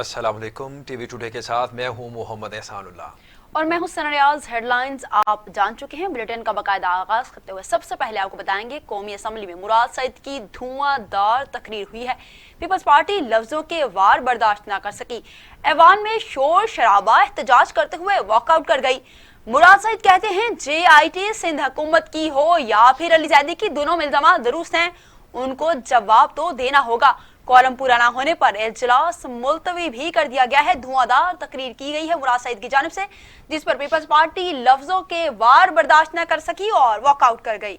अस्सलाम वालेकुम। TV today के साथ मैं हूं मोहम्मद एहसानुल्लाह और मैं हूं सना रियाज। हेडलाइंस आप जान चुके हैं। बुलेटिन का बाकायदा आगाज करते हुए सबसे पहले आपको बताएंगे कौमी असम्बली में मुराद सईद की धुआंधार तकरीर हुई है। पीपल्स पार्टी लफ्जों के वार बर्दाश्त न कर सकी, ऐवान में शोर शराबा एहतजाज करते हुए वॉकआउट कर गई। मुराद सईद कहते हैं JIT सिंध हुकूमत की हो या फिर अली जैदी की, दोनों में इल्जाम दुरुस्त हैं, उनको जवाब तो देना होगा। कॉलम पूरा ना होने पर इजलास मुलतवी भी कर दिया गया है। धुआंधार तकरीर की गई है मुराद सईद की जानिब से, जिस पर पीपल्स पार्टी लफ्जों के वार बर्दाश्त न कर सकी और वॉकआउट कर गई।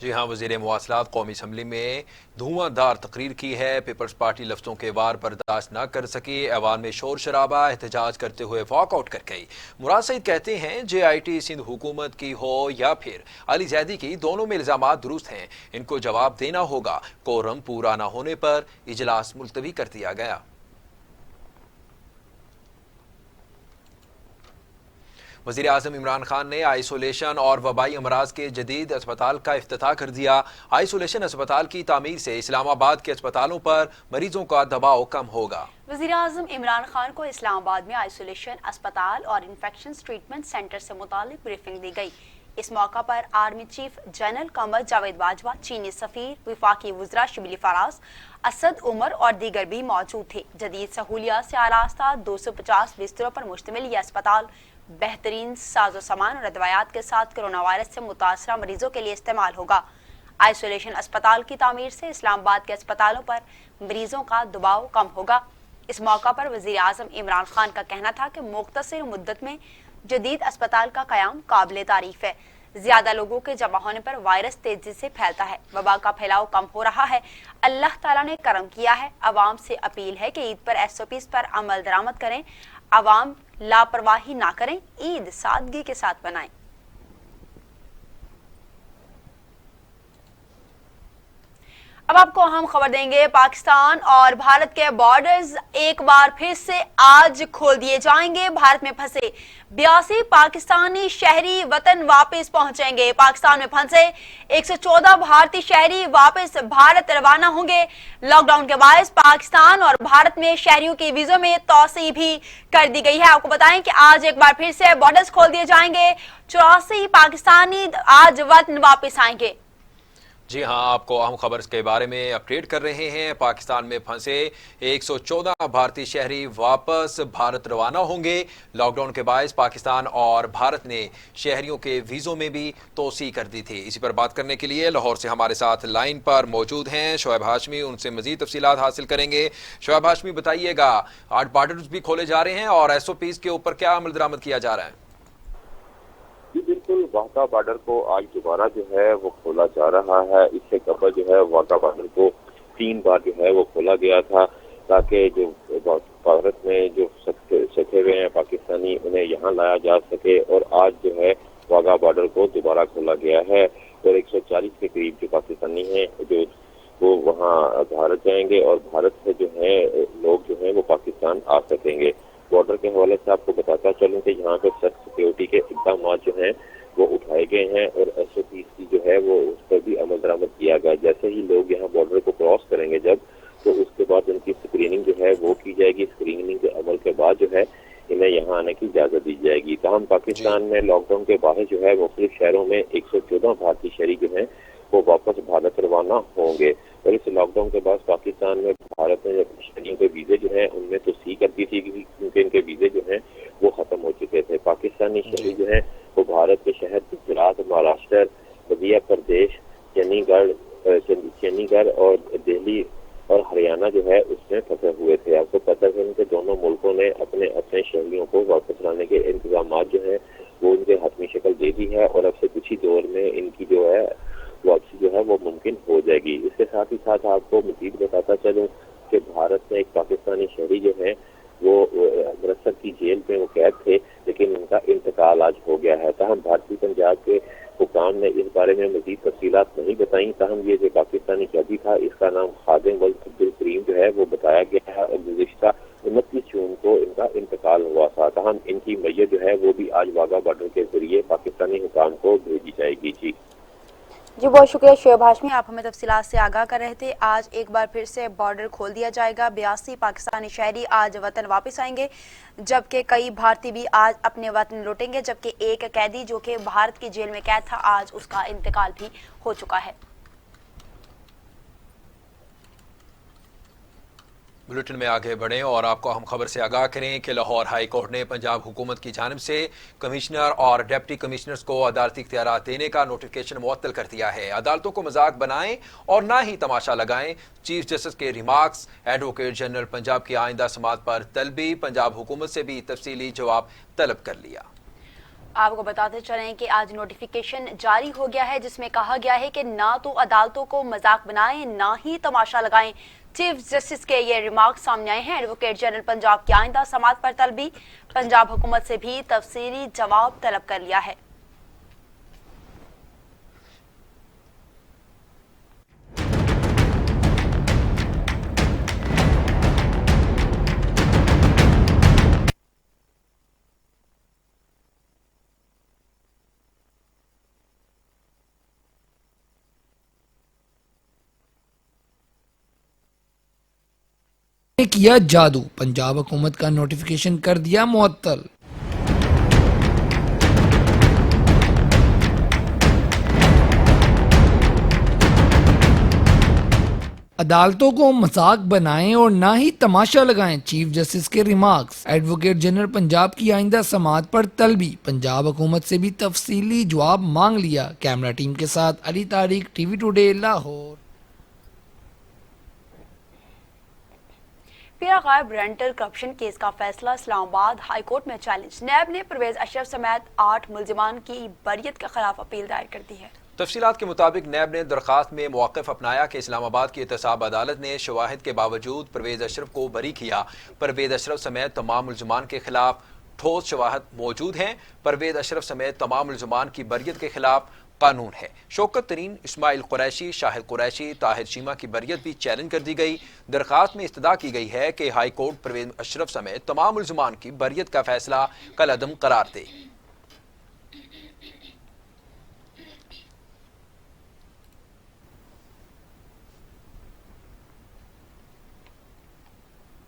जी हाँ, वज़ीर मवासलात कौमी असम्बली में धुआंधार तकरीर की है। पीपल्स पार्टी लफ्ज़ों के वार बर्दाश्त न कर सकी, ऐवान में शोर शराबा एहतजाज करते हुए वॉकआउट कर गई। मुराद सईद कहते हैं JIT सिंध हुकूमत की हो या फिर अली जैदी की, दोनों में इल्जाम दुरुस्त हैं, इनको जवाब देना होगा। कोरम पूरा न होने पर इजलास मुलतवी कर दिया गया। वज़ीर आज़म इमरान खान ने आइसोलेशन और वबाई अमराज के जदीद अस्पताल का इफ्तिताह कर दिया। आइसोलेशन अस्पताल की तामीर से इस्लामाबाद के अस्पतालों पर मरीजों का दबाव कम होगा। वज़ीर आज़म इमरान खान को इस्लामाबाद में आइसोलेशन अस्पताल और इन्फेक्शन ट्रीटमेंट सेंटर से मुतालिक ब्रीफिंग दी गई। इस मौका पर army chief general Qamar Javed Bajwa, चीनी सफीर, वफाकी वज़रा शिबली फराज, असद उमर और दीगर भी मौजूद थे। जदीद सहूलियात से आरास्ता 250 बिस्तरों पर मुश्तमिल यह अस्पताल बेहतरीन साजो सामान और अदवायात के साथ कोरोना वायरस से मुतासरा मरीजों के लिए इस्तेमाल होगा। आइसोलेशन अस्पताल की तामीर से इस्लामाबाद के अस्पतालों पर मरीजों का दबाव कम होगा। इस मौका पर वज़ीर आज़म इमरान खान का कहना था कि मुख्तसर मुद्दत में जदीद अस्पताल का क़याम काबिल तारीफ है। ज्यादा लोगों के जमा होने पर वायरस तेजी से फैलता है, वबा का फैलाव कम हो रहा है। अल्लाह ताला ने करम किया है। अवाम से अपील है कि ईद पर SOPs पर अमल दरामद करें, अवाम लापरवाही ना करें, ईद सादगी के साथ बनाएं। अब आपको हम खबर देंगे, पाकिस्तान और भारत के बॉर्डर्स एक बार फिर से आज खोल दिए जाएंगे। भारत में फंसे 82 पाकिस्तानी शहरी वतन वापस पहुंचेंगे। पाकिस्तान में फंसे 114 भारतीय शहरी वापस भारत रवाना होंगे। लॉकडाउन के बायस पाकिस्तान और भारत में शहरियों के वीजों में तौसीह भी कर दी गई है। आपको बताएं कि आज एक बार फिर से बॉर्डर्स खोल दिए जाएंगे। 84 पाकिस्तानी आज वतन वापस आएंगे। जी हाँ, आपको अहम खबर के बारे में अपडेट कर रहे हैं। पाकिस्तान में फंसे 114 भारतीय शहरी वापस भारत रवाना होंगे। लॉकडाउन के बायस पाकिस्तान और भारत ने शहरियों के वीज़ों में भी तोसी कर दी थी। इसी पर बात करने के लिए लाहौर से हमारे साथ लाइन पर मौजूद हैं शोएब हाशमी, उनसे मजीद तफसीलात हासिल करेंगे। शोएब हाशमी, बताइएगा, आज बॉर्डर्स भी खोले जा रहे हैं और SOPs के ऊपर क्या अमल दरामद किया जा रहा है? जी बिल्कुल, वाघा बॉर्डर को आज दोबारा जो है वो खोला जा रहा है। इससे कबल जो है वाघा बॉर्डर को 3 बार जो है वो खोला गया था, ताकि जो भारत में जो सके हुए हैं पाकिस्तानी उन्हें यहाँ लाया जा सके। और आज जो है वाघा बॉर्डर को दोबारा खोला गया है और 140 के करीब जो पाकिस्तानी हैं जो वो वहाँ भारत जाएंगे और भारत से जो है लोग जो है वो पाकिस्तान आ सकेंगे। बॉर्डर के हवाले से आपको बताता चलूं कि यहाँ पे सख्त सिक्योरिटी के इकदाम जो हैं वो उठाए गए हैं और SOPs की जो है वो उस पर भी अमल दरामद किया गया। जैसे ही लोग यहाँ बॉर्डर को क्रॉस करेंगे जब, तो उसके बाद उनकी स्क्रीनिंग जो है वो की जाएगी। स्क्रीनिंग के अमल के बाद जो है इन्हें यहाँ आने की इजाजत दी जाएगी। तमाम पाकिस्तान में लॉकडाउन के बाहर जो है मुख्तलिफ शहरों में 114 भारतीय शहरी जो हैं वो वापस भारत रवाना होंगे। और इस लॉकडाउन के बाद पाकिस्तान में भारत ने शहरियों के वीज़े जो हैं उनमें तो सी कर दी थी, क्योंकि इनके वीज़े जो हैं वो ख़त्म हो चुके थे। पाकिस्तानी शहरी जो हैं वो भारत के शहर गुजरात, महाराष्ट्र, मध्य प्रदेश, चंडीगढ़ और दिल्ली और हरियाणा जो है उसमें फंसे हुए थे। आपको पता है कि दोनों मुल्कों ने अपने अपने शहरियों को वापस लाने के इंतजाम जो है वो उनके हतमी शक्ल दे दी है और अब से कुछ ही दौर में इनकी जो है वापसी जो है वो मुमकिन हो जाएगी। इसके साथ ही साथ आपको मजीद बताता चलूं कि भारत में एक पाकिस्तानी शहरी जो है वो अमृतसर की जेल में वो कैद थे, लेकिन उनका इंतकाल आज हो गया है। ताहम भारतीय पंजाब के हुकाम ने इस बारे में मजीद तफसीलात नहीं बताई। ताहम ये जो पाकिस्तानी कैदी था इसका नाम खादिम वल्द अब्दुल करीम जो है वो बताया गया है और गुज़िश्ता 29 जून को इनका इंतकाल हुआ था। ताहम इनकी मैयत जो है वो भी आज वाघा बॉर्डर के जरिए पाकिस्तानी हुकाम को भेजी जाएगी। जी जी बहुत शुक्रिया शोएब हाशमी, आप हमें तफसीलात से आगाह कर रहे थे। आज एक बार फिर से बॉर्डर खोल दिया जाएगा। 82 पाकिस्तानी शहरी आज वतन वापस आएंगे, जबकि कई भारतीय भी आज अपने वतन लौटेंगे, जबकि एक कैदी जो कि भारत की जेल में कैद था आज उसका इंतकाल भी हो चुका है। बुलेटिन में आगे बढ़ें और आपको हम खबर से आगाह करें कि लाहौर हाई कोर्ट ने पंजाब हुकूमत की जानिब से कमिश्नर और डिप्टी कमिश्नर्स को अदालती इख्तियारात देने का नोटिफिकेशन मुअत्तल कर दिया है। अदालतों को मजाक बनाएं और ना ही तमाशा लगाएं, चीफ जस्टिस के रिमार्क्स। एडवोकेट जनरल पंजाब की आइंदा समाअत पर तलबी, पंजाब हुकूमत से भी तफसीली जवाब तलब कर लिया। आपको बताते चलें कि आज नोटिफिकेशन जारी हो गया है, जिसमें कहा गया है कि ना तो अदालतों को मजाक बनाएं ना ही तमाशा लगाएं। चीफ जस्टिस के ये रिमार्क सामने आए हैं। एडवोकेट जनरल पंजाब की आइंदा समाअत पर तलबी, पंजाब हुकूमत से भी तफसीली जवाब तलब कर लिया है। ने किया जादू, पंजाब हुकूमत का नोटिफिकेशन कर दिया मुअत्तल। अदालतों को मजाक बनाएं और ना ही तमाशा लगाएं, चीफ जस्टिस के रिमार्क्स। एडवोकेट जनरल पंजाब की आइंदा समाअत पर तलबी, पंजाब हुकूमत से भी तफसीली जवाब मांग लिया। कैमरा टीम के साथ अली तारिक, टीवी टुडे, लाहौर। पीरा गायब रेंटल करप्शन केस का फैसला इस्लामाबाद हाई कोर्ट में चैलेंज। नैब ने परवेज अशरफ समेत 8 मुलजिमान की बरियत के खिलाफ अपील दायर कर दी है। तफसीलात के मुताबिक नैब ने दरखास्त में मौक़िफ़ अपनाया कि इस्लामाबाद की एहतसाब अदालत ने शवाहिद के बावजूद परवेज अशरफ को बरी किया। परवेज अशरफ समेत तमाम मुलजिमान के खिलाफ ठोस शवाहद मौजूद हैं। परवेज अशरफ समेत तमाम मुलजिमान की बरियत के खिलाफ कानून है। शौकत तरीन, इस्माइल कुरैशी, शाहिद कुरैशी, ताहिर शीमा की बरियत भी चैलेंज कर दी गई। दरखास्त में इस्तदा की गई है कि हाई कोर्ट परवेज अशरफ समेत तमाम मुलजिमान की बरियत का फैसला कल अदम करार दे।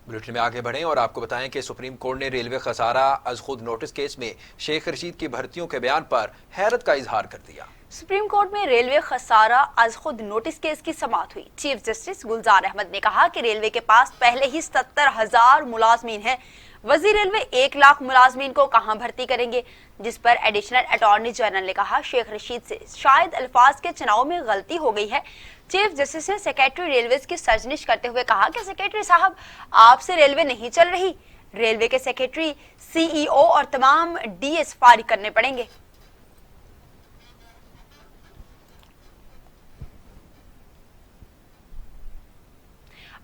बुलेटिन में आगे बढ़ें और आपको बताएं कि सुप्रीम कोर्ट ने रेलवे खसारा अज खुद नोटिस केस में शेख रशीद की भर्तियों के बयान पर हैरत का इजहार कर दिया। सुप्रीम कोर्ट में रेलवे खसारा अज खुद नोटिस केस की समाअत हुई। चीफ जस्टिस गुलजार अहमद ने कहा कि रेलवे के पास पहले ही 77,000 मुलाजमीन हैं। वजीर रेलवे 1 लाख मुलाजमीन को कहां भर्ती करेंगे, जिस पर एडिशनल अटॉर्नी जनरल ने कहा शेख रशीद से शायद अल्फाज के चुनाव में गलती हो गई है। चीफ जस्टिस ने सेक्रेटरी रेलवेज की सरजनिश करते हुए कहा कि सेक्रेटरी साहब, आपसे रेलवे नहीं चल रही। रेलवे के सेक्रेटरी, सीईओ और तमाम डीएस फारिग करने पड़ेंगे।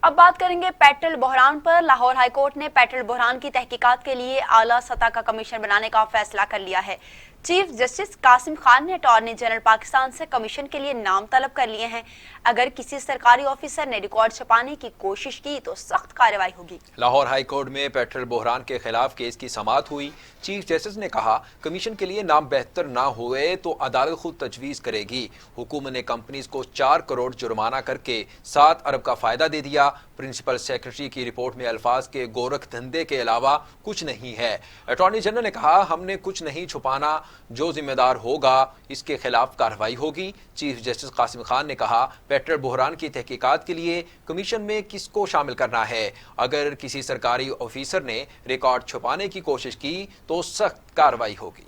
अब बात करेंगे पेट्रोल बहरान पर। लाहौर हाई कोर्ट ने पेट्रोल बहरान की तहकीकात के लिए आला सतह का कमीशन बनाने का फैसला कर लिया है। चीफ जस्टिस कासिम खान ने अटॉर्नी जनरल पाकिस्तान से कमीशन के लिए नाम तलब कर लिए हैं। अगर किसी सरकारी ऑफिसर ने रिकॉर्ड छुपाने की कोशिश की तो सख्त कार्रवाई होगी। लाहौर हाई कोर्ट में पेट्रोल बहरान के खिलाफ केस की समाअत हुई। चीफ जस्टिस ने कहा कमीशन के लिए नाम बेहतर ना हुए तो अदालत खुद तजवीज करेगी। हुकूमत ने कंपनीज को 4 करोड़ जुर्माना करके 7 अरब का फायदा दे दिया। प्रिंसिपल सेक्रेटरी की रिपोर्ट में अल्फाज के गोरख धंधे के अलावा कुछ नहीं है। अटॉर्नी जनरल ने कहा हमने कुछ नहीं छुपाना, जो जिम्मेदार होगा इसके खिलाफ कार्रवाई होगी। चीफ जस्टिस कासिम खान ने कहा पेट्रोल बहरान की तहकीकात के लिए कमीशन में किसको शामिल करना है। अगर किसी सरकारी ऑफिसर ने रिकॉर्ड छुपाने की कोशिश की तो सख्त कार्रवाई होगी।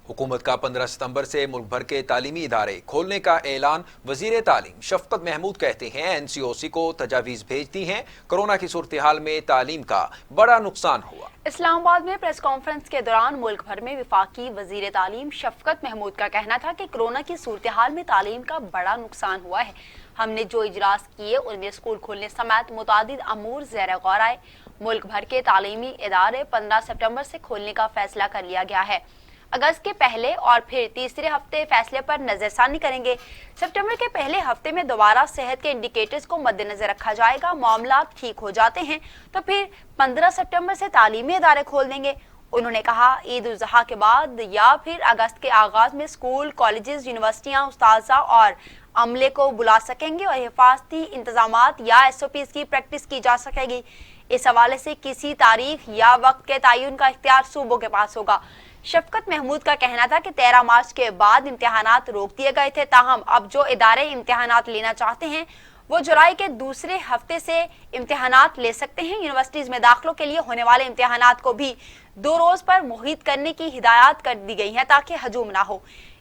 हुकूमत का 15 सितंबर से मुल्क भर के तालीमी इदारे खोलने का ऐलान। वजीर तालीम शफकत महमूद कहते हैं एनसीओसी को तजावीज़ भेज दी हैं। कोरोना की सूरत हाल में तालीम का बड़ा नुकसान हुआ। इस्लामाबाद में प्रेस कॉन्फ्रेंस के दौरान मुल्क भर में वफाकी वजीर तालीम शफकत महमूद का कहना था कि कोरोना की सूरत हाल में तालीम का बड़ा नुकसान हुआ है। हमने जो इजलास किए उनमें स्कूल खोलने समेत मुतादिद अमूर ज़ेर गौर आए। मुल्क भर के तालीमी इदारे 15 सितंबर से खोलने का फैसला कर लिया गया है। اگست کے پہلے اور پھر تیسرے ہفتے فیصلے پر نظر ثانی کریں گے۔ سپٹمبر کے پہلے ہفتے میں دوبارہ صحت کے انڈیکیٹرز کو مد نظر رکھا جائے گا۔ معاملات ٹھیک ہو جاتے ہیں تو پھر 15 سپٹمبر سے تعلیمی ادارے کھول دیں گے۔ انہوں نے کہا عید الاضحیٰ کے بعد یا پھر اگست کے آغاز میں اسکول، کالجز، یونیورسٹیاں اساتذہ اور عملے کو بلا سکیں گے اور حفاظتی انتظامات یا SOPs کی پریکٹس کی جا سکے گی۔ اس حوالے سے کسی تاریخ یا وقت کے تعین کا اختیار صوبوں کے پاس ہوگا۔ شفقت محمود کا کہنا تھا کہ 13 مارچ کے بعد امتحانات روک دیے گئے تھے، تاہم اب جو ادارے امتحانات لینا چاہتے ہیں وہ جولائی کے دوسرے ہفتے سے امتحانات لے سکتے ہیں۔ یونیورسٹیز میں داخلوں کے لیے ہونے والے امتحانات کو بھی 2 روز پر محیط کرنے کی ہدایات کر دی گئی ہیں تاکہ ہجوم نہ ہو۔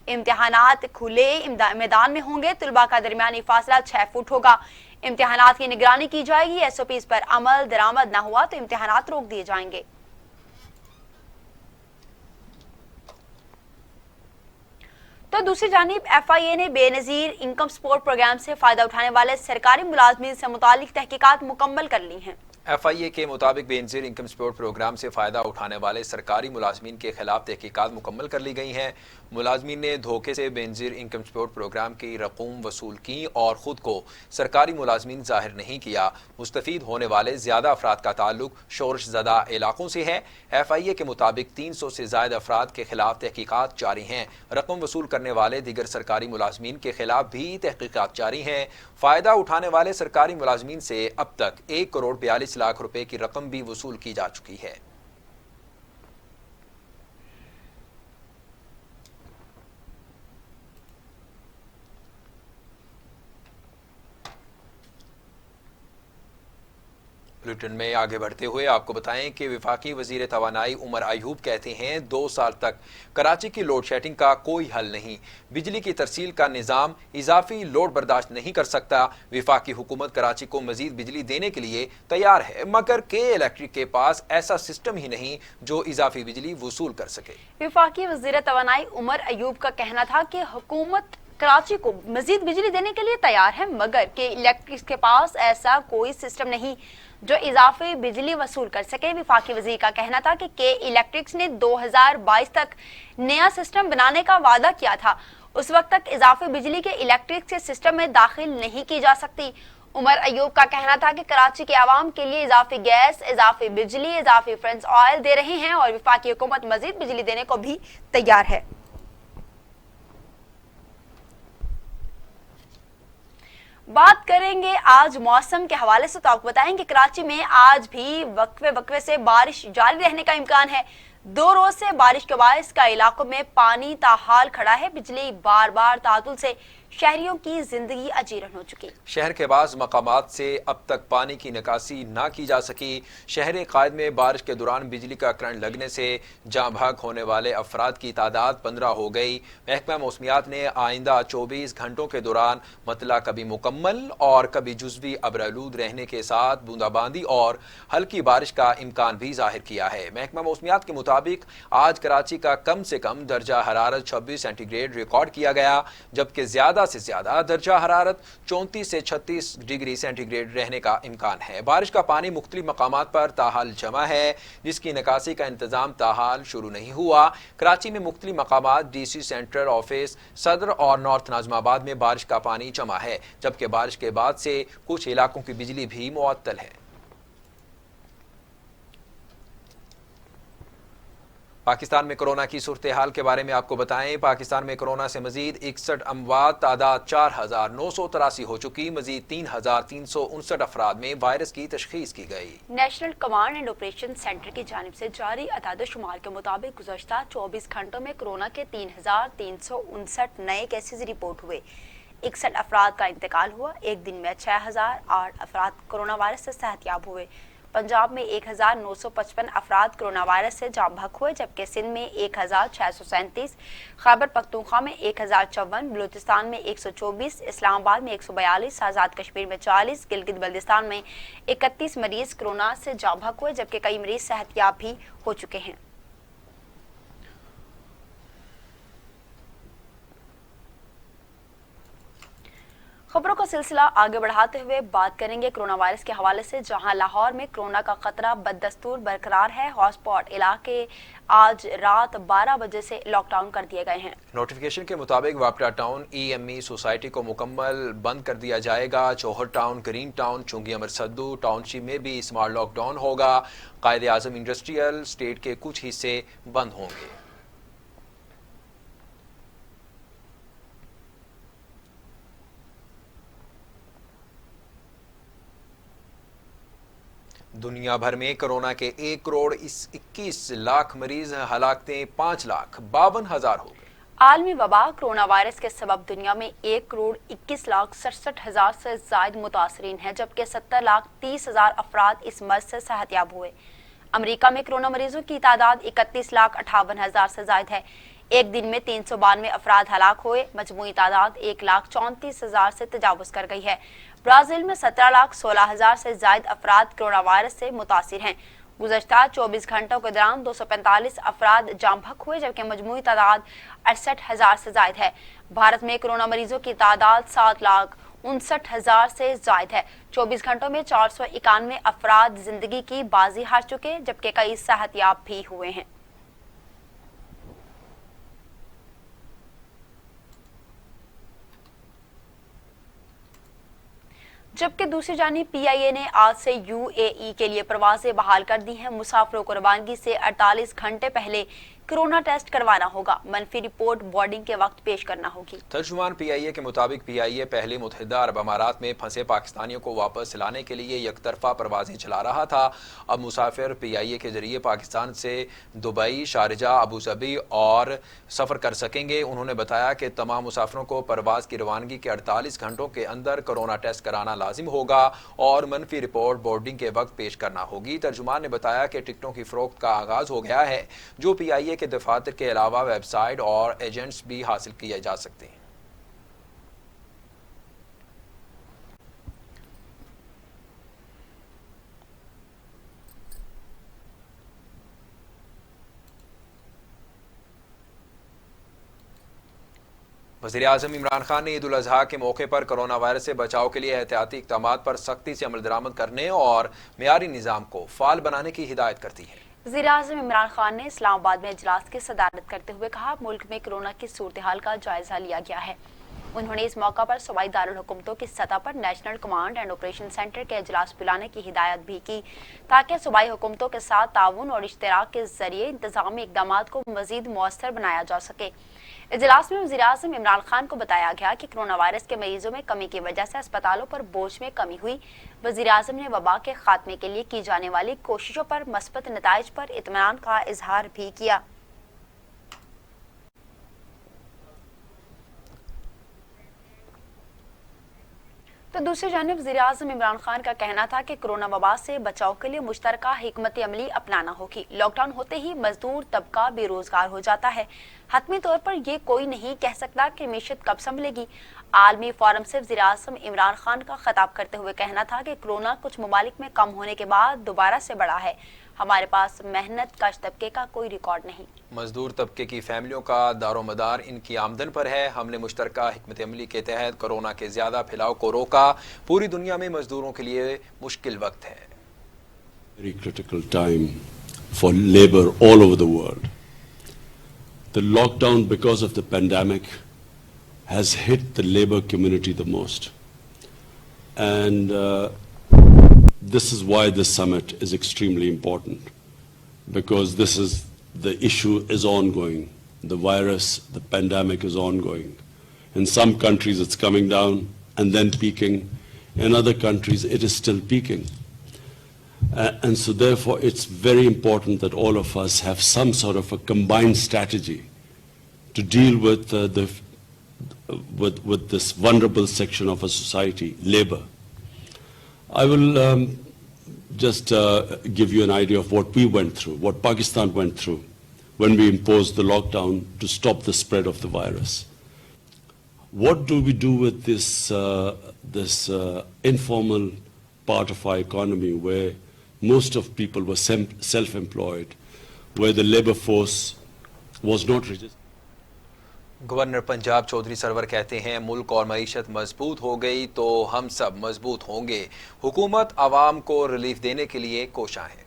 امتحانات کھلے میدان میں ہوں گے۔ طلباء کا درمیانی فاصلہ 6 فٹ ہوگا۔ امتحانات کی نگرانی کی جائے گی۔ SOPs پر عمل درآمد نہ ہوا تو امتحانات روک دیے جائیں گے۔ تو دوسری جانب FIA نے بے نظیر انکم سپورٹ پروگرام سے فائدہ اٹھانے والے سرکاری ملازمین سے متعلق تحقیقات مکمل کر لی ہیں۔ FIA کے مطابق بے نظیر انکم سپورٹ پروگرام سے فائدہ اٹھانے والے سرکاری ملازمین کے خلاف تحقیقات مکمل کر لی گئی ہیں۔ ملازمین نے دھوکے سے بے نظیر انکم سپورٹ پروگرام کی رقوم وصول کی اور خود کو سرکاری ملازمین ظاہر نہیں کیا۔ مستفید ہونے والے زیادہ افراد کا تعلق شورش زدہ علاقوں سے ہے۔ FIA کے مطابق 300 سے زائد افراد کے خلاف تحقیقات جاری ہیں۔ رقم وصول کرنے والے دیگر سرکاری ملازمین کے خلاف بھی تحقیقات جاری ہیں۔ فائدہ اٹھانے والے سرکاری ملازمین سے اب تک 1 کروڑ 42 لاکھ روپے کی رقم بھی وصول کی جا چکی ہے۔ بلیٹن میں آگے بڑھتے ہوئے آپ کو بتائیں کہ وفاقی وزیر توانائی عمر ایوب کہتے ہیں 2 سال تک کراچی کی لوڈ شیڈنگ کا کوئی حل نہیں۔ بجلی کی ترسیل کا نظام اضافی لوڈ برداشت نہیں کر سکتا۔ وفاقی حکومت کراچی کو مزید بجلی دینے کے لیے تیار ہے مگر کے الیکٹرک کے پاس ایسا سسٹم ہی نہیں جو اضافی بجلی وصول کر سکے۔ وفاقی وزیر توانائی عمر ایوب کا کہنا تھا کہ حکومت کراچی کو مزید بجلی دینے کے لیے تیار ہے مگر کہ الیکٹرک کے پاس ایسا کوئی سسٹم نہیں جو اضافی بجلی وصول کر سکے۔ وفاقی وزیر کا کہنا تھا کہ الیکٹرکس نے 2022 تک نیا سسٹم بنانے کا وعدہ کیا تھا۔ اس وقت تک اضافی بجلی کے الیکٹرک کے سسٹم میں داخل نہیں کی جا سکتی۔ عمر ایوب کا کہنا تھا کہ کراچی کے عوام کے لیے اضافی گیس، اضافی بجلی، اضافی فرنس آئل دے رہے ہیں اور وفاقی حکومت مزید بجلی دینے کو بھی تیار ہے۔ بات کریں گے آج موسم کے حوالے سے، تو آپ کو بتائیں کہ کراچی میں آج بھی وقفے سے بارش جاری رہنے کا امکان ہے۔ 2 روز سے بارش کے باعث کئی علاقوں میں پانی تاحال کھڑا ہے۔ بجلی بار بار تعطل سے شہریوں کی زندگی اجیرن ہو چکی۔ شہر کے بعض مقامات سے اب تک پانی کی نکاسی نہ کی جا سکی۔ شہر قائد میں بارش کے دوران بجلی کا کرنٹ لگنے سے جاں بحق ہونے والے افراد کی تعداد 15 ہو گئی۔ محکمہ موسمیات نے آئندہ 24 گھنٹوں کے دوران مطلع کبھی مکمل اور کبھی جزوی ابرآلود رہنے کے ساتھ بوندا باندی اور ہلکی بارش کا امکان بھی ظاہر کیا ہے۔ محکمہ موسمیات کے مطابق آج کراچی کا کم سے کم درجہ حرارت 26 سینٹی گریڈ ریکارڈ کیا گیا جبکہ زیادہ سے زیادہ درجہ حرارت 34 سے 36 ڈگری سینٹی گریڈ رہنے کا امکان ہے۔ بارش کا پانی مختلف مقامات پر تاحال جمع ہے جس کی نکاسی کا انتظام تاحال شروع نہیں ہوا۔ کراچی میں مختلف مقامات DC سینٹرل آفس، صدر اور نارتھ ناظم آباد میں بارش کا پانی جمع ہے جبکہ بارش کے بعد سے کچھ علاقوں کی بجلی بھی معطل ہے۔ پاکستان میں کرونا کی صورتحال کے بارے میں آپ کو بتائیں، پاکستان میں کرونا سے مزید 61 اموات، تعداد 4983 ہو چکی، مزید 3359 افراد میں وائرس کی تشخیص کی گئی۔ National command and operation centre کی جانب سے جاری اعداد و شمار کے مطابق گزشتہ 24 گھنٹوں میں کرونا کے 3359 نئے کیسز رپورٹ ہوئے۔ 61 افراد کا انتقال ہوا۔ ایک دن میں 6008 افراد کرونا وائرس سے صحت یاب ہوئے۔ پنجاب میں 1955 افراد کرونا وائرس سے جاں بحق ہوئے جبکہ سندھ میں 1637، خیبر پختونخوا میں 1054، بلوچستان میں 124، اسلام آباد میں 142، آزاد کشمیر میں 40، گلگت بلتستان میں 31 مریض کرونا سے جاں بحق ہوئے جبکہ کئی مریض صحت یاب بھی ہو چکے ہیں۔ खबरों का सिलसिला आगे बढ़ाते हुए बात करेंगे कोरोना वायरस के हवाले से, जहां लाहौर में कोरोना का खतरा बददस्तूर बरकरार है। हॉटस्पॉट इलाके आज रात 12 बजे से लॉकडाउन कर दिए गए हैं। नोटिफिकेशन के मुताबिक वापडा टाउन EME सोसाइटी को मुकम्मल बंद कर दिया जाएगा। जौहर टाउन, ग्रीन टाउन, चुंगी अमर सद्दू टाउनशिप में भी स्मार्ट लॉकडाउन होगा। कायदे आजम इंडस्ट्रियल स्टेट के कुछ हिस्से बंद होंगे। दुनिया भर में कोरोना के 1 करोड़ 21 लाख मरीज, हलाकतें 5,52,000 हो गई। आलमी वबा कोरोना वायरस के सबब दुनिया में 1 करोड़ 21 लाख 67,000 से ज्यादा मुतासरीन हैं, जबकि 70,30,000 अफराद इस मर्ज से सेहतयाब हुए। अमेरिका में कोरोना मरीजों की तादाद 31,58,000 से ज्यादा है। एक दिन में 392 अफराद हलाक हुए। मजमूई तादाद 1,34,000 से तजावुज कर गई है। ब्राजील में 17,16,000 से ज्यादा अफराद कोरोना वायरस से मुतासिर हैं। गुज़श्ता 24 घंटों के दौरान 245 अफराद जाम बहक हुए, जबकि मजमूई तादाद 68,000 से ज्यादा है। भारत में कोरोना मरीजों की तादाद 7,59,000 से ज्यादा है। 24 घंटों में 491 अफराद जिंदगी की बाजी हार चुके, जबकि कई सेहतयाब भी हुए हैं। जबकि दूसरी जानिब PIA ने आज से UAE के लिए प्रवासें बहाल कर दी हैं। मुसाफिरों को रवानगी से 48 घंटे पहले कोरोना टेस्ट करवाना होगा। मनफी रिपोर्ट बोर्डिंग के वक्त पेश करना होगी। तर्जुमान PIA के मुताबिक PIA पहले मुत्तहिदा अरब अमारात में फंसे पाकिस्तानियों को वापस लाने के लिए यकतरफा परवाजें चला रहा था। अब मुसाफिर PIA के जरिए पाकिस्तान से दुबई, शारजा, अबू धाबी और सफ़र कर सकेंगे। उन्होंने बताया कि तमाम मुसाफिरों को परवाज की रवानगी के 48 घंटों के अंदर कोरोना टेस्ट कराना लाजिम होगा और मनफी रिपोर्ट बोर्डिंग के वक्त पेश करना होगी। तर्जुमान ने बताया कि टिकटों की फरोख्त का आगाज हो गया है, जो PIA के दफातर के अलावा वेबसाइट और एजेंट्स भी हासिल किए जा सकते हैं। वज़ीर आज़म इमरान खान ने ईद उल अज़हा के मौके पर कोरोना वायरस से बचाव के लिए एहतियाती इक़दामात पर सख्ती से अमल दरामद करने और मियारी निज़ाम को फ़ाल बनाने की हिदायत करती है। वज़ीर आज़म इमरान खान ने इस्लामाबाद में इजलास की सदारत करते हुए कहा, मुल्क में कोरोना की सूरत हाल का जायजा लिया गया है। उन्होंने इस मौका पर सूबाई दारुल हुकूमतों की सतह पर national command and operation centre के इजलास बुलाने की हिदायत भी की, ताकि सूबाई हुकूमतों के साथ ताउन और इश्तराक के जरिए इंतजामी इक़दामात को मजीद मौसर बनाया जा सके। इजलास में वज़ीर आज़म इमरान खान को बताया गया कि कोरोना वायरस के मरीजों में कमी की वजह से अस्पतालों पर बोझ में कमी हुई। वज़ीर आज़म ने वबा के खात्मे के लिए की जाने वाली कोशिशों पर मस्बत नताइज पर इत्मीनान का इजहार भी किया। तो दूसरी जानिब वज़ीर आज़म इमरान खान का कहना था कि कोरोना वबा से बचाव के लिए मुश्तरका हिकमत अमली अपनाना होगी। लॉकडाउन होते ही मजदूर तबका बेरोजगार हो जाता है। हतमी तौर पर ये कोई नहीं कह सकता कि मीशत कब संभलेगी। आलमी फोरम से वज़ीर आज़म इमरान खान का खिताब करते हुए कहना था कि कोरोना कुछ ममालिक में कम होने के बाद दोबारा से बढ़ा है। हमारे पास मेहनत कश तबके का कोई रिकॉर्ड नहीं। मजदूर तबके की फैमिलियों का दारोमदार इनकी आमदन पर है। हमने मुश्तरका हिकमत अमली के तहत कोरोना के ज्यादा फैलाव को रोका। पूरी दुनिया में मजदूरों के लिए मुश्किल वक्त है। Very critical time for labor all over the world. The lockdown because of the pandemic has hit the labor community the most. And this is why this summit is extremely important, because the issue is ongoing. The virus, the pandemic is ongoing. In some countries it's coming down and then peaking. In other countries it is still peaking. And so therefore it's very important that all of us have some sort of a combined strategy to deal with with this vulnerable section of a society, labor. I will just give you an idea of what we went through, what Pakistan went through when we imposed the lockdown to stop the spread of the virus. What do we do with this informal part of our economy where most of people were self-employed, where the labor force was not registered? Governor Punjab Chaudhry Sarwar कहते हैं मुल्क और मईशत मजबूत हो गई तो हम सब मजबूत होंगे। हुकूमत आवाम को रिलीफ देने के लिए कोशा है।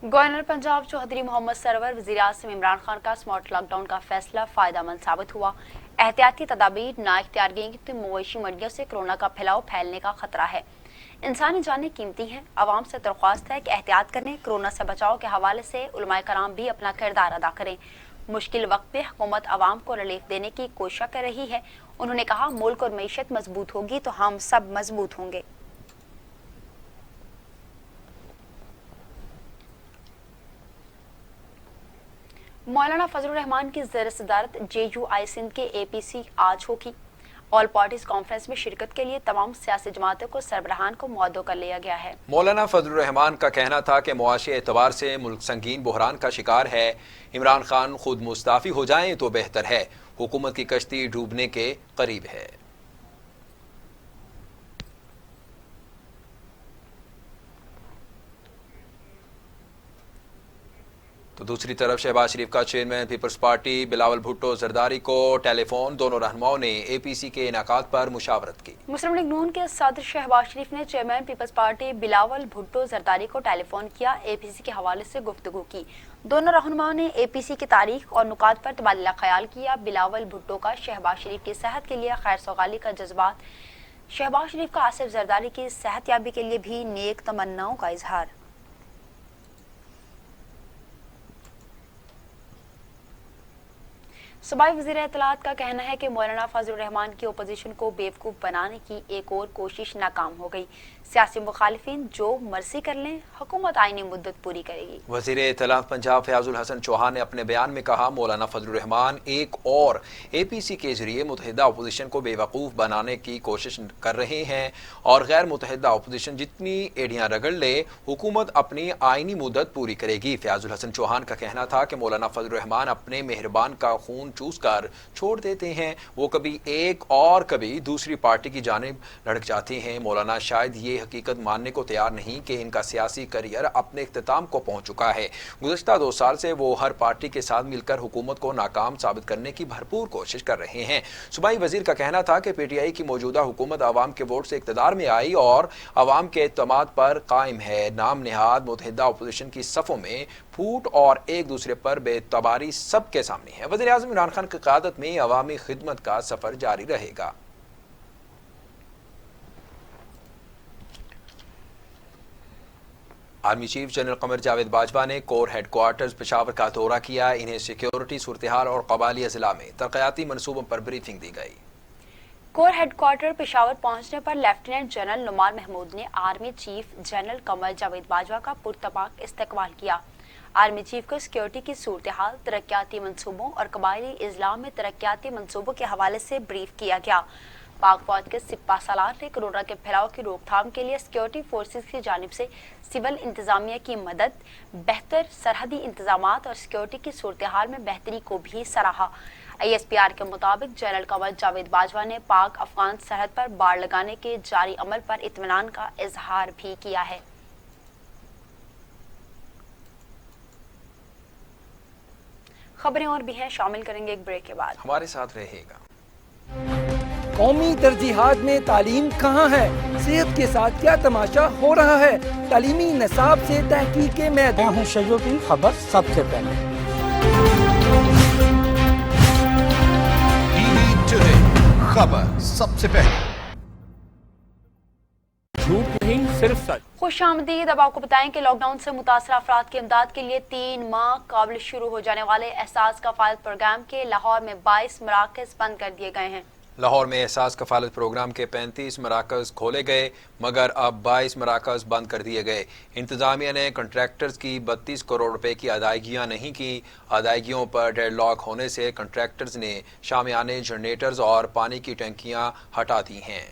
गवर्नर पंजाब चौधरी मोहम्मद सरवर वज़ीर-ए-आज़म इमरान खान का स्मार्ट लॉकडाउन का फैसला फायदेमंद साबित हुआ। एहतियाती तदाबीर ना इख्तियार गई तो मवेशी मंडियों से कोरोना का फैलने का खतरा है। इंसानी जानें कीमती हैं। आवाम से दरख्वास्त है कि एहतियात करें। कोरोना से बचाव के हवाले से उलमाए कराम भी अपना किरदार अदा करें। मुश्किल वक्त में हुकूमत आवाम को रिलीफ देने की कोशिश कर रही है। उन्होंने कहा, मुल्क और मईशत मजबूत होगी तो हम सब मजबूत होंगे। मौलाना फजलुर रहमान की ज़ेर सदारत JUI सिंध के APC आज होगी। ऑल पार्टीज कॉन्फ्रेंस में शिरकत के लिए तमाम सियासी जमातों को सरबराहान को मुअद्दो कर लिया गया है। मौलाना फजलुर रहमान का कहना था कि मुआशी एतबार से मुल्क संगीन बहरान का शिकार है। इमरान खान खुद मुस्ताफी हो जाएं तो बेहतर है। हुकूमत की कश्ती डूबने के करीब है। तो दूसरी तरफ शहबाज शरीफ का चेयरमैन पीपल्स पार्टी बिलावल भुट्टो जरदारी को टेलीफोन दोनों रहनुमाओं ने APC के इनाकात पर मुशावरत की। मुस्लिम लीग नून के सदर शहबाज शरीफ ने चेयरमैन पीपल्स पार्टी बिलावल भुट्टो जरदारी को टेलीफोन किया। APC के हवाले से गुफ्तगू की। दोनों रहनुमाओं ने APC की तारीख और नुकात पर तबादला ख्याल किया। बिलावल भुट्टो का शहबाज शरीफ की सेहत के लिए खैर सौगाली का जज्बात। शहबाज शरीफ का आसिफ जरदारी की सेहत याबी के लिए भी नेक तमन्नाओं का इजहार। सूबाई वज़ीर इत्तलाआत का कहना है कि मौलाना फजलुर रहमान की अपोजिशन को बेवकूफ़ बनाने की एक और कोशिश नाकाम हो गई। सियासी मुखालिफिन जो मर्जी कर लें, हुकूमत आईनी मुद्दत पूरी करेगी। वज़ीर इत्तलाआत पंजाब फयाजुल हसन चौहान ने अपने बयान में कहा, मौलाना फजलुर रहमान एक और APC के जरिए मुतहदा अपोजिशन को बेवकूफ़ बनाने की कोशिश कर रहे हैं और गैर मुतहदा अपोजिशन जितनी एड़ियाँ रगड़ ले, हुकूमत अपनी आईनी मुद्दत पूरी करेगी। फयाजुल हसन चौहान का कहना था कि मौलाना फजलुर रहमान अपने मेहरबान का खून चूस कर छोड़ देते हैं। वो कभी एक और कभी दूसरी पार्टी की जानिब लड़क जाते हैं। मौलाना शायद ये हकीकत मानने को तैयार नहीं कि इनका सियासी करियर अपने इख्तिताम को पहुंच चुका है। गुज़श्ता 2 साल से वो हर पार्टी के साथ मिलकर हुकूमत को नाकाम साबित करने की भरपूर कोशिश कर रहे हैं। सूबाई वजीर का कहना था कि PTI की मौजूदा हुकूमत आवाम के वोट से इक़्तिदार में आई और आवाम के एतमाद पर कायम है। नाम नेहाद मुतहदा अपोजिशन की सफ़ों में फूट और एक दूसरे पर बेतबारी सबके सामने है। वज़ीर आज़म इमरान खान की क़यादत में अवामी खिदमत का सफ़र जारी रहेगा। Army chief general Qamar Javed Bajwa ने कोर हेडक्वार्टर्स पेशावर का दौरा किया। इन्हें सिक्योरिटी सूरत-ए-हाल और कबाली अजला में तरक्याती मनसूबों पर ब्रीफिंग दी गई। कोर हेडक्वार्टर पेशावर पहुंचने पर लेफ्टिनेंट जनरल नुमान महमूद ने army chief general Qamar Javed Bajwa का पुरतपाक इस्तकबाल किया। आर्मी चीफ को सिक्योरिटी की सूरत हाल, तरक्याती मनसूबों और कबायली अजला में तरक्याती मनसूबों के हवाले से ब्रीफ किया गया। पाक फौज के सिपा सालार ने कोरोना के फैलाव की रोकथाम के लिए सिक्योरिटी फोर्सेस की जानिब से सिविल इंतजामिया की मदद, बेहतर सरहदी इंतजामात और सिक्योरिटी की सूरत हाल में बेहतरी को भी सराहा। ISPR के मुताबिक जनरल कमर जावेद बाजवा ने पाक अफगान सरहद पर बाड़ लगाने के जारी अमल पर इत्मीनान का इजहार भी किया है। खबरें और भी हैं, शामिल करेंगे एक ब्रेक के बाद। हमारे साथ रहेगा। कौमी तरजीहात में तालीम कहाँ है? सेहत के साथ क्या तमाशा हो रहा है? तालीमी निसाब से तहकीक के मैं हूँ शयूद्दीन, खबर सबसे पहले। खबर सबसे पहले, झूठ नहीं सिर्फ सच। खुश आमदीद। अब आपको बताएं कि लॉकडाउन से मुतासर अफराद की इमदाद के लिए 3 माह काबिल शुरू हो जाने वाले एहसास कफालत प्रोग्राम के लाहौर में 22 मराकज़ बंद कर दिए गए हैं। लाहौर में एहसास कफालत प्रोग्राम के 35 मराकज़ खोले गए, मगर अब 22 मराकज़ बंद कर दिए गए। इंतजामिया ने कंट्रैक्टर्स की 32 करोड़ रुपए की अदायगियां नहीं की। अदायगियों पर डेडलॉक होने से कंट्रैक्टर्स ने शामियाने, जनरेटर्स और पानी की टंकियां हटा दी हैं।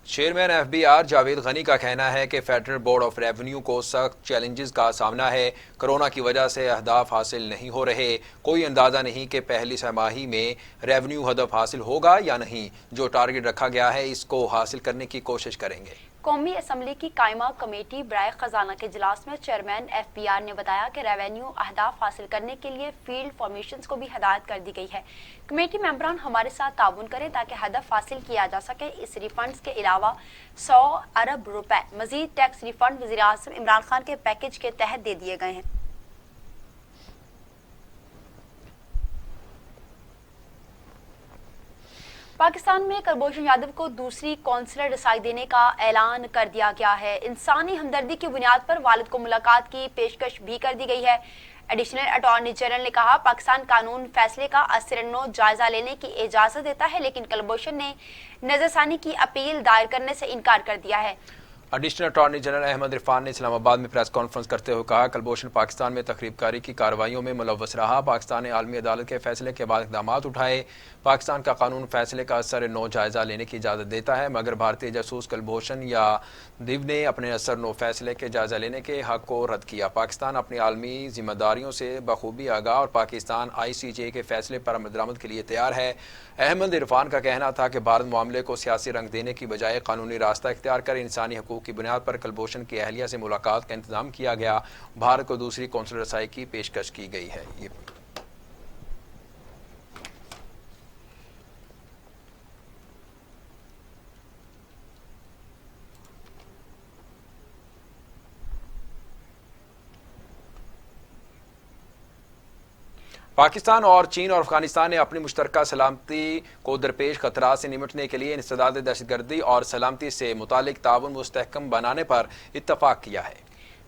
चेयरमैन FBR जावेद गनी का कहना है कि फेडरल बोर्ड ऑफ रेवेन्यू को सख्त चैलेंजेस का सामना है। कोरोना की वजह से अहदाफ हासिल नहीं हो रहे। कोई अंदाज़ा नहीं कि पहली छमाही में रेवेन्यू हदफ हासिल होगा या नहीं। जो टारगेट रखा गया है इसको हासिल करने की कोशिश करेंगे। قومی اسمبلی کی قائمہ کمیٹی برائے خزانہ کے اجلاس میں چیئرمین FBR نے بتایا کہ ریونیو اہداف حاصل کرنے کے لیے فیلڈ فارمیشنز کو بھی ہدایت کر دی گئی ہے. کمیٹی ممبران ہمارے ساتھ تعاون کریں تاکہ ہدف حاصل کیا جا سکے. اس ریفنڈز کے علاوہ 100 ارب روپے مزید ٹیکس ریفنڈ وزیر اعظم عمران خان کے پیکج کے تحت دے دیے گئے ہیں. پاکستان میں کلبھوشن یادو کو دوسری قونصلر رسائی دینے کا اعلان کر دیا گیا ہے. انسانی ہمدردی کی بنیاد پر والد کو ملاقات کی پیشکش بھی کر دی گئی ہے. ایڈیشنل اٹارنی جنرل نے کہا پاکستان قانون فیصلے کا اثرنو جائزہ لینے کی اجازت دیتا ہے لیکن کلبھوشن نے نظر ثانی کی اپیل دائر کرنے سے انکار کر دیا ہے. Additional attorney general Ahmed Irfan نے اسلام آباد میں پریس کانفرنس کرتے ہوئے کہا کلبھوشن پاکستان میں تخریب کاری کی کارروائیوں میں ملوث رہا. پاکستان نے عالمی عدالت کے فیصلے کے بعد اقدامات اٹھائے. پاکستان کا قانون فیصلے کا اثر نو جائزہ لینے کی اجازت دیتا ہے مگر بھارتی جاسوس کلبھوشن یا دیو نے اپنے اثر نو فیصلے کے جائزہ لینے کے حق کو رد کیا. پاکستان اپنی عالمی ذمہ داریوں سے بخوبی آگاہ اور پاکستان ICJ کے فیصلے پر عمل درآمد کے لیے تیار ہے. احمد عرفان کا کہنا تھا کہ بھارت معاملے کو سیاسی رنگ دینے کی بجائے قانونی راستہ اختیار کر انسانی حقوق کی بنیاد پر کلبھوشن کی اہلیہ سے ملاقات کا انتظام کیا گیا. بھارت کو دوسری قونصلر رسائی کی پیشکش کی گئی ہے. پاکستان اور چین اور افغانستان نے اپنی مشترکہ سلامتی کو درپیش خطرات سے نمٹنے کے لیے انسداد دہشت گردی اور سلامتی سے متعلق تعاون مستحکم بنانے پر اتفاق کیا ہے.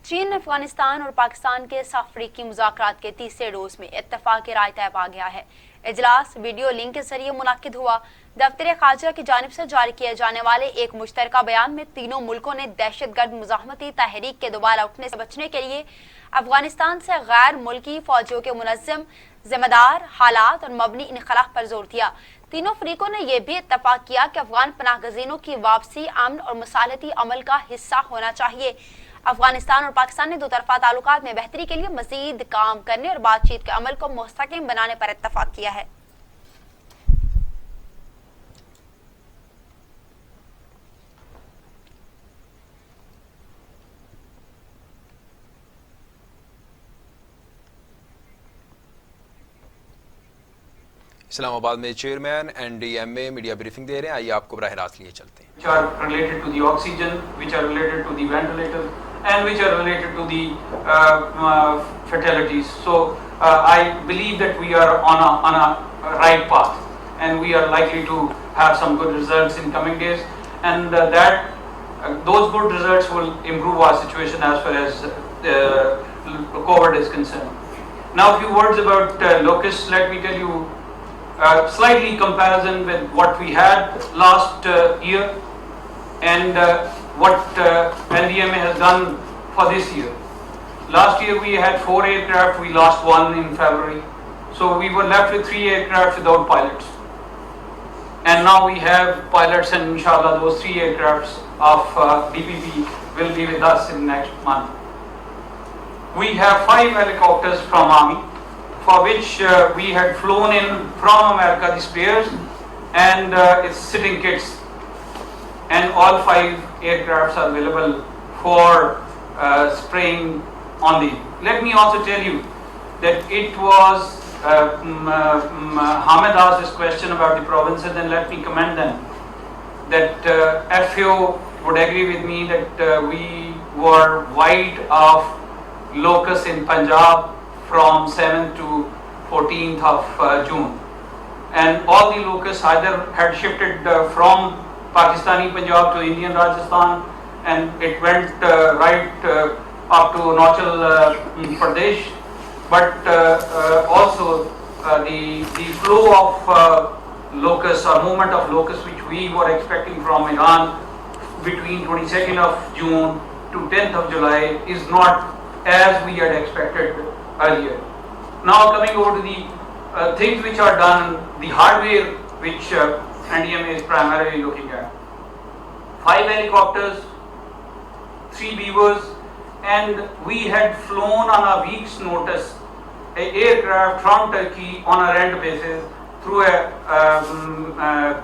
چین افغانستان اور پاکستان کے سہ افریقی مذاکرات کے تیسرے روز میں اتفاق رائے طے پا گیا ہے. اجلاس ویڈیو لنک کے ذریعے منعقد ہوا. دفتر خارجہ کی جانب سے جاری کیے جانے والے ایک مشترکہ بیان میں تینوں ملکوں نے دہشت گرد مزاحمتی تحریک کے دوبارہ اٹھنے سے بچنے کے لیے افغانستان سے غیر ملکی فوجیوں کے منظم ذمہ دار حالات اور مبنی انخلا پر زور دیا. تینوں فریقوں نے یہ بھی اتفاق کیا کہ افغان پناہ گزینوں کی واپسی امن اور مصالحتی عمل کا حصہ ہونا چاہیے. افغانستان اور پاکستان نے دو طرفہ تعلقات میں بہتری کے لیے مزید کام کرنے اور بات چیت کے عمل کو مستحکم بنانے پر اتفاق کیا ہے. اسلام آباد میں چیئرمین NDMA میڈیا بریفنگ دے رہے ہیں. آئیے آپ کو براہ راست لیے چلتے ہیں. which are related to the oxygen, which are related to the ventilators, and which are related to the fatalities. So I believe that we are on a right path, and we are likely to have some good results in coming days, and those good results will improve our situation as far as COVID is concerned. Now, a few words about locusts. Let me tell you. Slightly comparison with what we had last year and what NDMA has done for this year. Last year we had 4 aircraft, we lost 1 in February. So we were left with 3 aircraft without pilots. And now we have pilots, and inshallah those 3 aircrafts of DPP will be with us in next month. We have 5 helicopters from Army, for which we had flown in from America the spares and its sitting kits, and all 5 aircrafts are available for spraying on the. Let me also tell you that it was Hamid asked this question about the provinces, and let me commend them that FAO would agree with me that we were wide of locusts in Punjab from 7th to 14th of June, and all the locusts either had shifted from Pakistani Punjab to Indian Rajasthan, and it went right up to Arunachal Pradesh, but also the flow of locusts or movement of locusts which we were expecting from Iran between 22nd of June to 10th of July is not as we had expected earlier. Now coming over to the things which are done, the hardware which NDMA is primarily looking at. 5 helicopters, 3 Beavers, and we had flown on a week's notice an aircraft from Turkey on a rent basis through a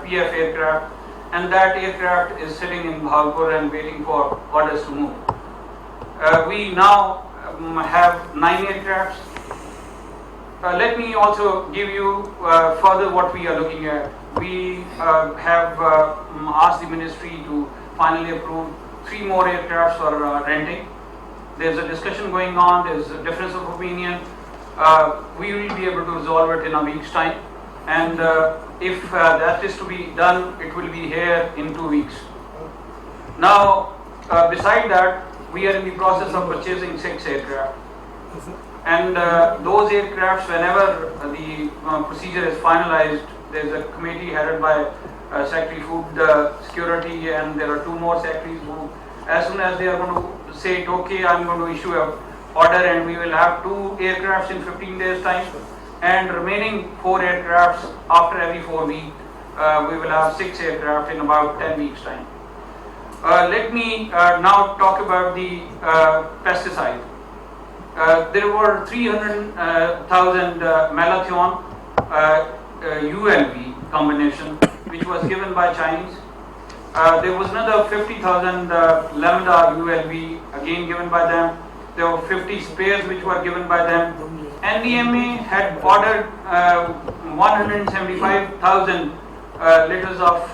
PF aircraft, and that aircraft is sitting in Bhagalpur and waiting for orders to move. We now have 9 aircrafts. Let me also give you further what we are looking at. We have asked the ministry to finally approve 3 more aircrafts for renting. There's a discussion going on, there's a difference of opinion. We will be able to resolve it in a week's time. And if that is to be done, it will be here in 2 weeks. Now, beside that, we are in the process of purchasing 6 aircraft. And those aircrafts, whenever the procedure is finalized, there's a committee headed by Secretary Food Security, and there are 2 more secretaries who, as soon as they are going to say, okay, I'm going to issue an order, and we will have 2 aircrafts in 15 days time, and remaining 4 aircrafts after every 4 weeks, we will have 6 aircraft in about 10 weeks time. Let me now talk about the pesticide. There were 300,000 malathion ULV combination which was given by Chinese. There was another 50,000 lambda ULV again given by them. There were 50 spares which were given by them. NDMA had ordered 175,000 liters of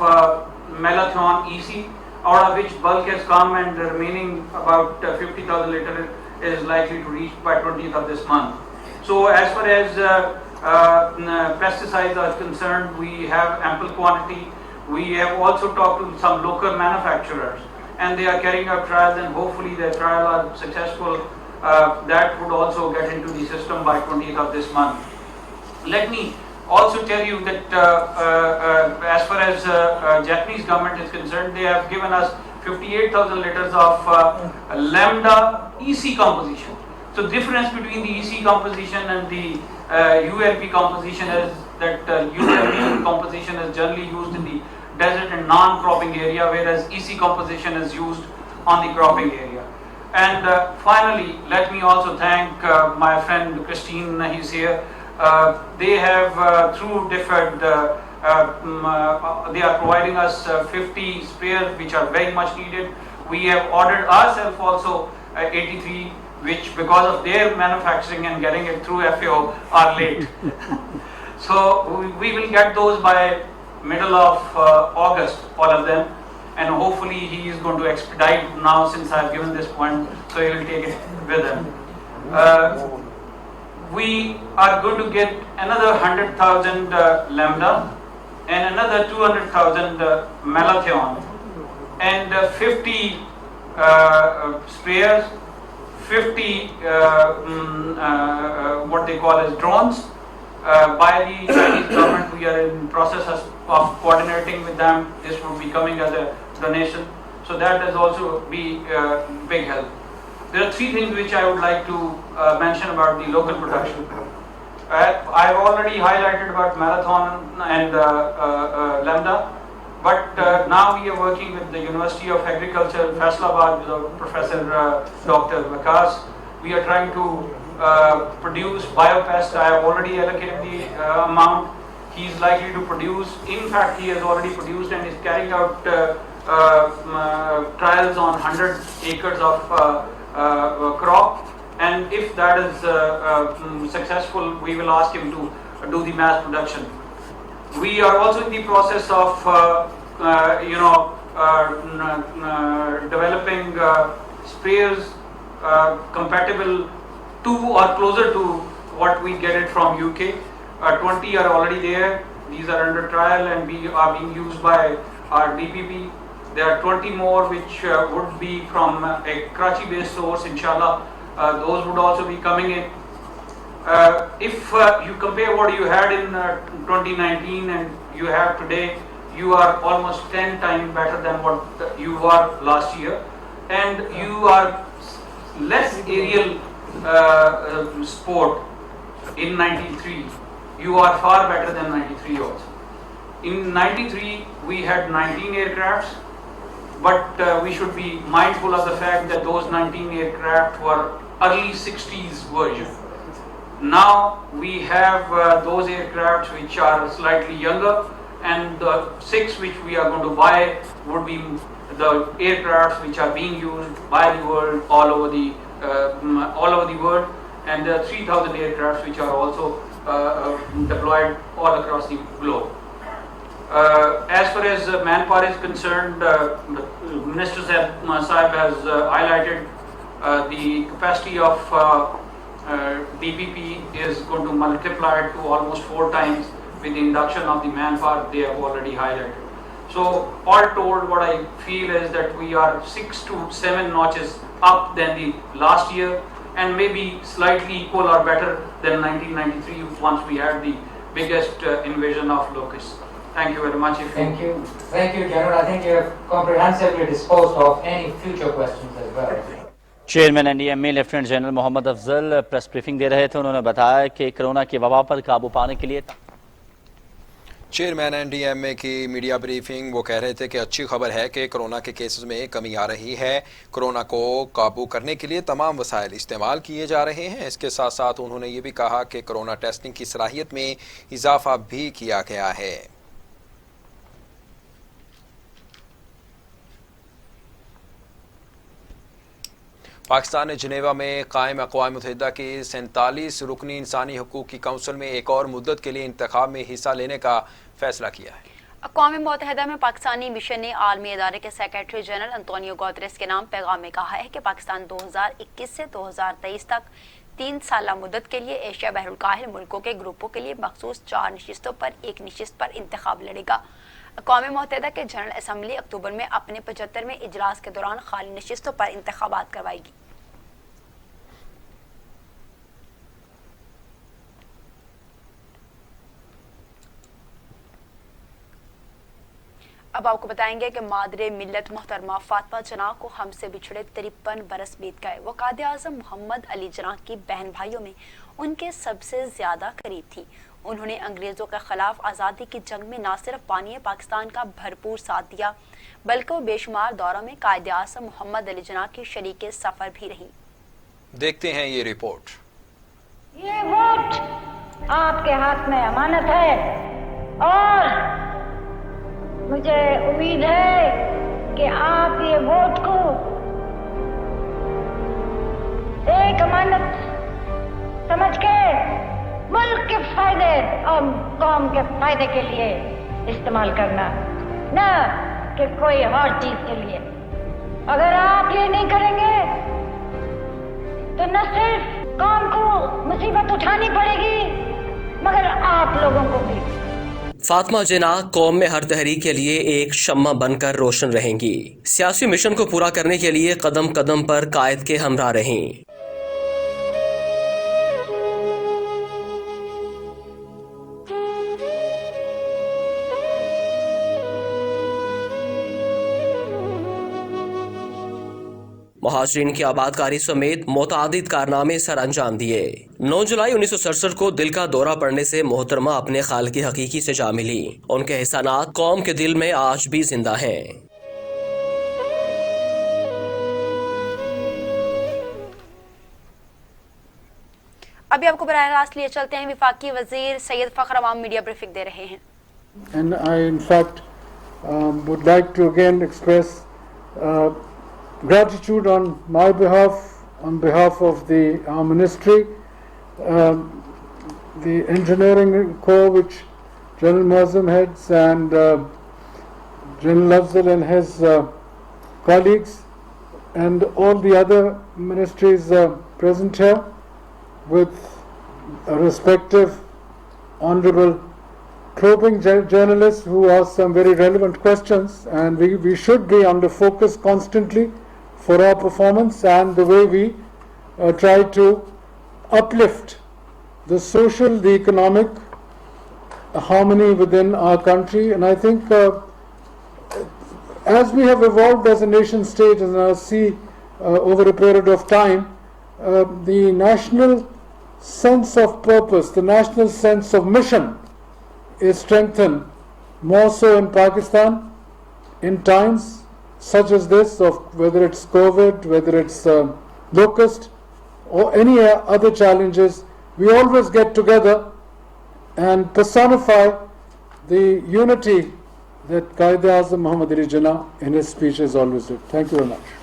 malathion EC, out of which bulk has come, and the remaining about 50,000 liters is likely to reach by 20th of this month. So as far as pesticides are concerned, we have ample quantity. We have also talked to some local manufacturers, and they are carrying out trials, and hopefully their trials are successful. That would also get into the system by 20th of this month. Let me also tell you that as far as Japanese government is concerned, they have given us 58,000 liters of lambda EC composition. So difference between the EC composition and the ULP composition is that ULP composition is generally used in the desert and non-cropping area, whereas EC composition is used on the cropping area. And finally, let me also thank my friend Christine, he's here. They have through different, they are providing us 50 spares which are very much needed. We have ordered ourselves also 83, which because of their manufacturing and getting it through FAO are late. So we will get those by middle of August, all of them. And hopefully he is going to expedite now, since I have given this point, so he will take it with him. We are going to get another 100,000 lambda and another 200,000 malathion and 50 spares, 50 what they call as drones by the Chinese government. We are in process of coordinating with them. This will be coming as a donation, so that has also be big help. There are 3 things which I would like to mention about the local production. I have already highlighted about marathon and lambda, but now we are working with the University of Agriculture, Faisalabad, with Professor Dr. Vikas. We are trying to produce biopest. I have already allocated the amount. He is likely to produce. In fact, he has already produced and is carrying out trials on 100 acres of crop, and if that is successful, we will ask him to do the mass production. We are also in the process of developing sprayers compatible to or closer to what we get it from UK. 20 are already there. These are under trial and are being used by our DPP. There are 20 more which would be from a Karachi-based source, inshallah. Those would also be coming in. If you compare what you had in 2019 and you have today, you are almost 10 times better than what you were last year. And you are less aerial sport in 93. You are far better than 93 also. In 93, we had 19 aircrafts. But we should be mindful of the fact that those 19 aircraft were early 60s version. Now we have those aircraft which are slightly younger, and the 6 which we are going to buy would be the aircrafts which are being used by the world all over the world, and the 3,000 aircrafts which are also deployed all across the globe. As far as manpower is concerned, Minister Sahib has highlighted the capacity of DPP is going to multiply to almost 4 times with the induction of the manpower they have already highlighted. So all told, what I feel is that we are 6 to 7 notches up than the last year, and maybe slightly equal or better than 1993 once we had the biggest invasion of locusts. Thank you very much. Thank you, General. I think you have comprehensively disposed of any future questions as well. Chairman NDMA lieutenant general Mohammad Afzal press briefing दे रहे थे। उन्होंने बताया कि corona की वबा पर काबू पाने के लिए चेयरमैन NDMA की मीडिया ब्रीफिंग, वो कह रहे थे कि अच्छी खबर है कि कोरोना के केसेस में कमी आ रही है। कोरोना को काबू करने के लिए तमाम वसाइल इस्तेमाल किए जा रहे हैं। इसके साथ साथ उन्होंने ये भी कहा कि कोरोना टेस्टिंग की सलाहियत में इजाफा भी किया गया है। पाकिस्तान ने जिनेवा में कायम अक़वाम मुत्तहिदा की 47 रुकनी इंसानी हकूक़ की काउंसिल में एक और मुद्दत के लिए इंतखाब में हिस्सा लेने का फैसला किया है। अक़वाम मुत्तहिदा में पाकिस्तानी मिशन ने आलमी इदारे के सेक्रेटरी जनरल अंतोनियो गुतेरेस के नाम पैगाम में कहा है कि पाकिस्तान 2021 से 2023 तक 3 साला मुद्दत के लिए एशिया बहरुल मुल्कों के ग्रुपों के लिए मखसूस 4 नशिस्तों पर एक नशिस्त पर इंतखाब लड़ेगा। अक़वाम मुत्तहिदा के जनरल असम्बली अक्टूबर में अपने 75वें इजलास के दौरान खाली नशिस्तों पर इंतखाबात करवाएगी। अब आपको बताएंगे कि मादरे मिल्लत मोहतरमा फातिमा जना को हमसे बिछड़े 53 बरस बीत गए। वो कायदे आज़म मोहम्मद अली जना की बहन भाइयों में उनके सबसे ज्यादा करीब थी। उन्होंने अंग्रेजों के खिलाफ आज़ादी की जंग में न सिर्फ बानी पाकिस्तान का भरपूर साथ दिया, बल्कि वो बेशुमार दौरों में कायदे आज़म मोहम्मद अली जना की शरीके सफर भी रही। देखते हैं ये रिपोर्ट। ये वोट आपके हाथ में अमानत है और मुझे उम्मीद है कि आप ये वोट को एक अमानत समझ के मुल्क के फायदे और कौम के फायदे के लिए इस्तेमाल करना, न कि कोई और चीज के लिए। अगर आप ये नहीं करेंगे तो न सिर्फ कौम को मुसीबत उठानी पड़ेगी मगर आप लोगों को भी। फातिमा जना कौम में हर तहरीक के लिए एक शम्मा बनकर रोशन रहेंगी। सियासी मिशन को पूरा करने के लिए कदम कदम पर कायद के हमरा रहें। महाजरीन की आबादकारी समेत मुतअद्दिद कारनामे सर अंजाम दिए। 9 जुलाई 1967 को दिल का दौरा पड़ने से मोहतरमा अपने खालिक हकीकी से जा मिली। उनके एहसानात कौम के दिल में आज भी जिंदा हैं। अभी आपको बराह रास्त लिए चलते हैं। विफाकी वजीर सैयद फखर अवाम मीडिया ब्रीफिंग दे रहे हैं। And I in fact would like to again express gratitude on my behalf, on behalf of our ministry, the engineering corps which General Muazzam heads, and General Afzal and his colleagues, and all the other ministries present here, with respective honorable probing journalists who ask some very relevant questions, and we should be under focus constantly for our performance and the way we try to uplift the social, the economic harmony within our country. And I think as we have evolved as a nation state, and I see over a period of time, the national sense of purpose, the national sense of mission is strengthened more so in Pakistan in times such as this, of whether it's COVID, whether it's locust or any other challenges. We always get together and personify the unity that Qaid-e-Azam Muhammad Ali Jinnah in his speeches always did. Thank you very much.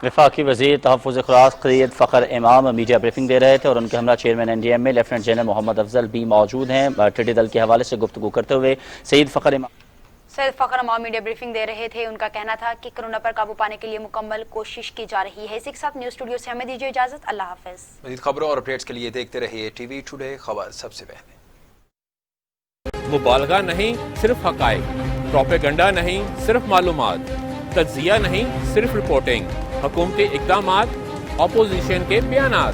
وفاقی وزیر تحفظ خوراک سید فخر امام media briefing دے رہے تھے اور ان کے ہمراہ chairman N D M A lieutenant general Mohammad Afzal بھی موجود ہیں. ٹڈی دل کے حوالے سے گفتگو کرتے ہوئے سید فخر امام میڈیا بریفنگ دے رہے تھے. ان کا کہنا تھا کہ کرونا پر قابو پانے کے لیے مکمل کوشش کی جا رہی ہے. اسی کے ساتھ نیوز اسٹوڈیو سے ہمیں دیجیے اجازت. اللہ حافظ. مزید خبروں اور اپڈیٹس کے لیے دیکھتے رہیے ٹی وی ٹوڈے. خبر سب سے پہلے. مبالغہ نہیں صرف حقائق، پروپیگنڈا نہیں صرف معلومات، تجزیہ نہیں صرف رپورٹنگ، حکومتی اقدامات، اپوزیشن کے بیانات،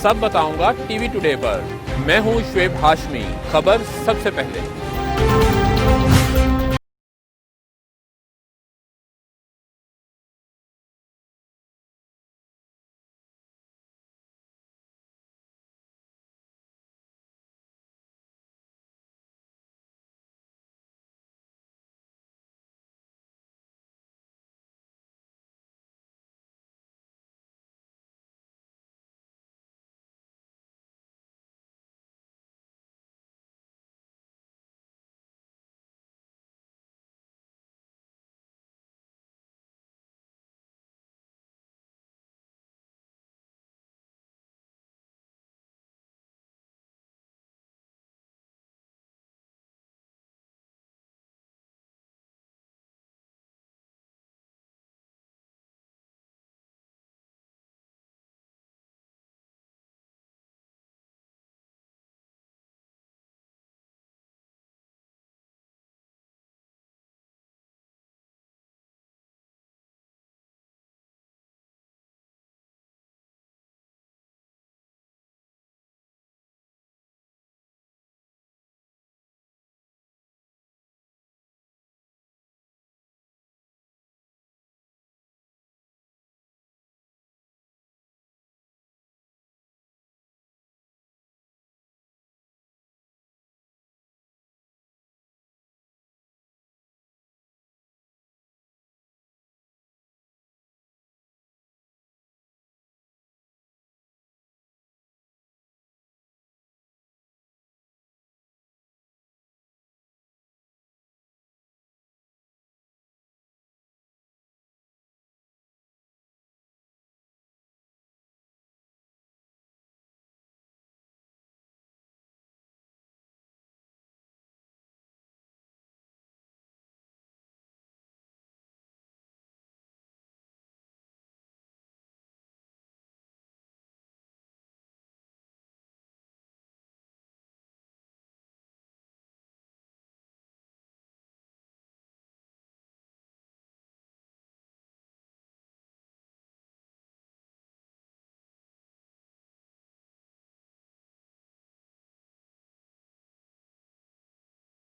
سب بتاؤں گا ٹی وی ٹوڈے پر. میں ہوں شعیب ہاشمی. خبر سب سے پہلے.